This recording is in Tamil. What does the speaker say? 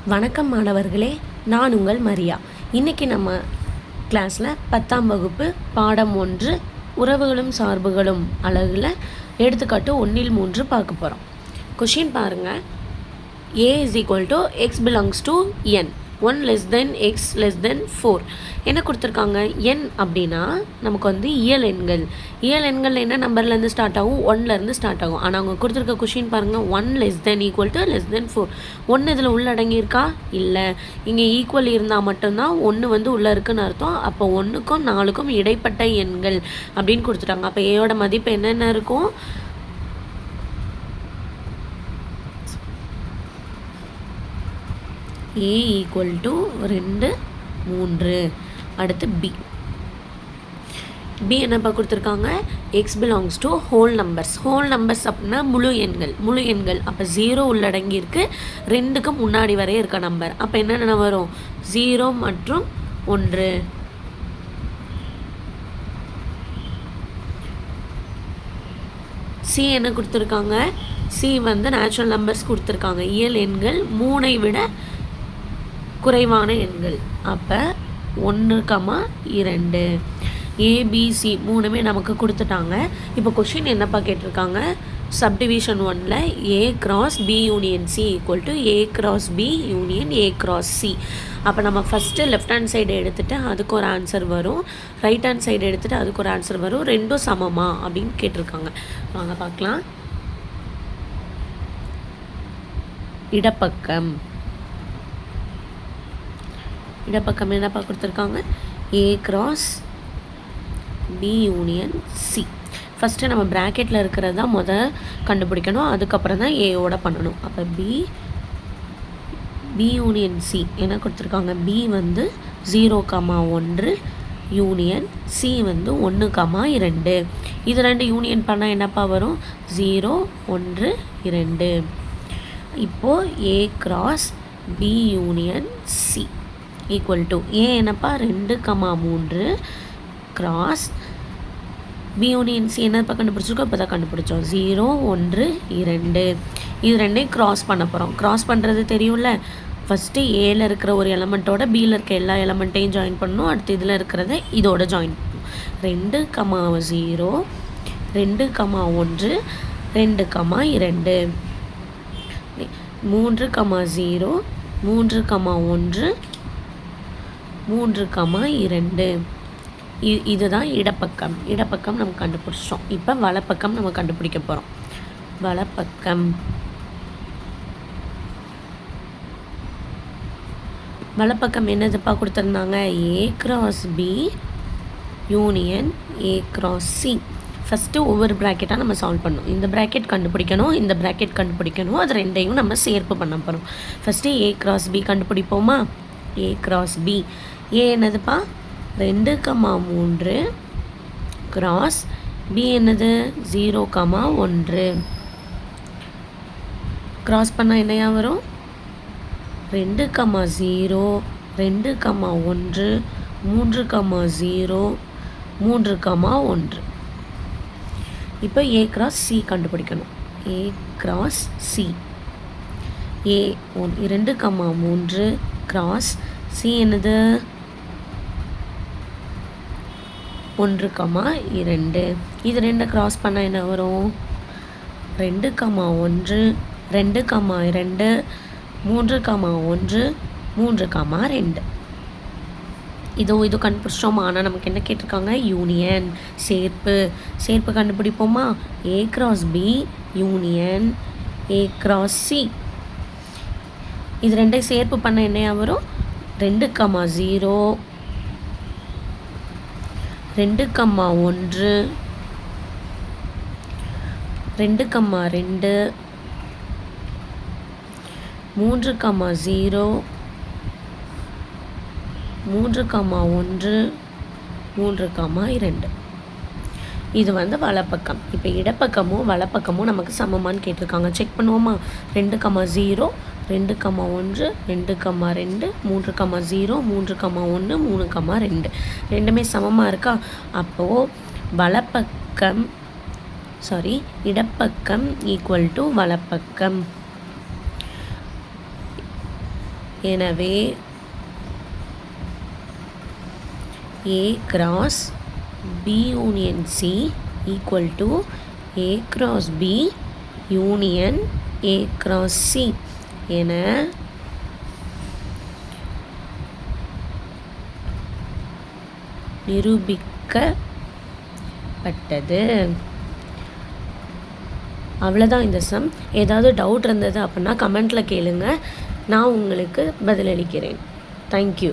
வணக்கம் மாணவர்களே, நான் உங்கள் மரியா. இன்றைக்கி நம்ம கிளாஸில் 10ஆம் வகுப்பு பாடம் 1 உறவுகளும் சார்புகளும் அலகில் எடுத்துக்காட்டு 1 3 பார்க்க போகிறோம். கொஷின் பாருங்கள். A = x belongs to n. 1 less than x less than 4. என்ன கொடுத்துருக்காங்க? n அப்படின்னா நமக்கு வந்து இயல் எண்கள் என்ன நம்பர்லேருந்து ஸ்டார்ட் ஆகும்? 1லேருந்து ஸ்டார்ட் ஆகும். ஆனால் அவங்க கொடுத்துருக்க கொஷின் பாருங்கள். 1 less than = less than 4. 1 இதில் உள்ளடங்கியிருக்கா? இல்லை. இங்கே ஈக்குவல் இருந்தால் மட்டும்தான் 1 வந்து உள்ளே இருக்குன்னு அர்த்தம். அப்போ 1க்கும் 4க்கும் இடைப்பட்ட எண்கள் அப்படின்னு கொடுத்துட்டாங்க. அப்போ ஏயோட மதிப்பு என்னென்ன இருக்கும்? A = 2 3. அடுத்து B என்னப்பா கொடுத்துருக்காங்க? x belongs to whole numbers அப்படின்னா முழு எண்கள். அப்போ 0 உள்ளடங்கி இருக்கு, 2க்கு முன்னாடி வரை இருக்க நம்பர். அப்போ என்னென்ன வரும்? 0 மற்றும் 1. C என்ன கொடுத்துருக்காங்க? C வந்து நேச்சுரல் நம்பர்ஸ் கொடுத்துருக்காங்க. இயல் எண்கள் 3ஐ விட குறைவான எண்கள். அப்போ 1, 2. ABC 3மே நமக்கு கொடுத்துட்டாங்க. இப்போ கொஷின் என்னப்பா கேட்டிருக்காங்க? சப்டிவிஷன் 1ல் A cross B union C = A cross B union A cross C. அப்போ நம்ம ஃபஸ்ட்டு லெஃப்ட் ஹேண்ட் சைடு எடுத்துகிட்டு அதுக்கு ஒரு ஆன்சர் வரும், ரைட் ஹேண்ட் சைடு எடுத்துகிட்டு அதுக்கு ஒரு ஆன்சர் வரும். ரெண்டும் சமமா அப்படின்னு கேட்டிருக்காங்க. வாங்க பார்க்கலாம். இடப்பக்கம் என்னப்பா கொடுத்துருக்காங்க? A cross B union C. First நம்ம ப்ராக்கெட்டில் இருக்கிறது தான் கண்டுபிடிக்கணும், அதுக்கப்புறம் தான் ஏயோட பண்ணணும். அப்போ B union C என்ன கொடுத்துருக்காங்க? B வந்து 0, 1 யூனியன் C வந்து 1, 2. இது 2 யூனியன் பண்ணால் என்னப்பா வரும்? 0, 1, 2. இப்போது A cross B union C = A என்னப்பா? 2, 3 cross B union C என்னப்பா கண்டுபிடிச்சிருக்கோம்? இப்போ தான் கண்டுபிடிச்சோம். 0, 1, 2. இது 2ஐயும் க்ராஸ் பண்ண போகிறோம். க்ராஸ் பண்ணுறது தெரியும்ல. ஃபஸ்ட்டு ஏல இருக்கிற ஒரு எலமெண்ட்டோட பியில் இருக்க எல்லா எலமெண்ட்டையும் ஜாயின் பண்ணணும். அடுத்து இதில் இருக்கிறத இதோட ஜாயின் பண்ணணும். 2, 0, 2, 1, 2, 2. 3, 0, 3, 1, 3, 2. இதுதான் இடப்பக்கம் நம்ம கண்டுபிடிச்சோம். இப்போ வலப்பக்கம் நம்ம கண்டுபிடிக்க போகிறோம். வலப்பக்கம் என்னதுப்பா கொடுத்துருந்தாங்க? A cross B union A cross C. First ஒவ்வொரு ப்ராக்கெட்டாக நம்ம சால்வ் பண்ணணும். இந்த ப்ராக்கெட் கண்டுபிடிக்கணும், இந்த ப்ராக்கெட் கண்டுபிடிக்கணும். அது ரெண்டையும் நம்ம சேர்ப்பு பண்ண போகிறோம். First A cross B கண்டுபிடிப்போமா? A cross B. A என்னதுப்பா? 2, 3 cross B என்னது? 0, 1. க்ராஸ் பண்ணால் என்னையா வரும்? 2, 0, 2, 1, 3, 0, 3, 1. இப்போ A cross C கண்டுபிடிக்கணும். A cross C. A 2, 3 cross C என்னது? 1, 2. இது 2 க்ராஸ் பண்ணால் என்ன வரும்? 2, 1, 2, 2, 3, 1, 3, 2. இது கண்டுபிடிச்சோமா? ஆனால் நமக்கு என்ன கேட்டிருக்காங்க? யூனியன் சேர்ப்பு கண்டுபிடிப்போமா? A cross B union A cross C. இது 2ஐயும் சேர்ப்பு பண்ண என்னையா வரும்? 2, 0, 2, 1, 2, 2, 3, 0, 3, 1, 3, 2. இது வந்து வலப்பக்கம். இப்போ இடப்பக்கமும் வலப்பக்கமும் நமக்கு சமமானு கேட்டிருக்காங்க. செக் பண்ணுவோமா? 2, 0, 2, 1, 2, 2, 3, 0, 3, 1, 3, 2. ரெண்டுமே சமமாக இருக்கா? அப்போது இடப்பக்கம் = வலப்பக்கம். எனவே A cross B union C equal to A cross B union A cross C என நிரூபிக்கப்பட்டது. அவ்வளோதான் இந்த சம். ஏதாவது டவுட் இருந்தது அப்படின்னா கமெண்ட்டில் கேளுங்க, நான் உங்களுக்கு பதிலளிக்கிறேன். தேங்க்யூ.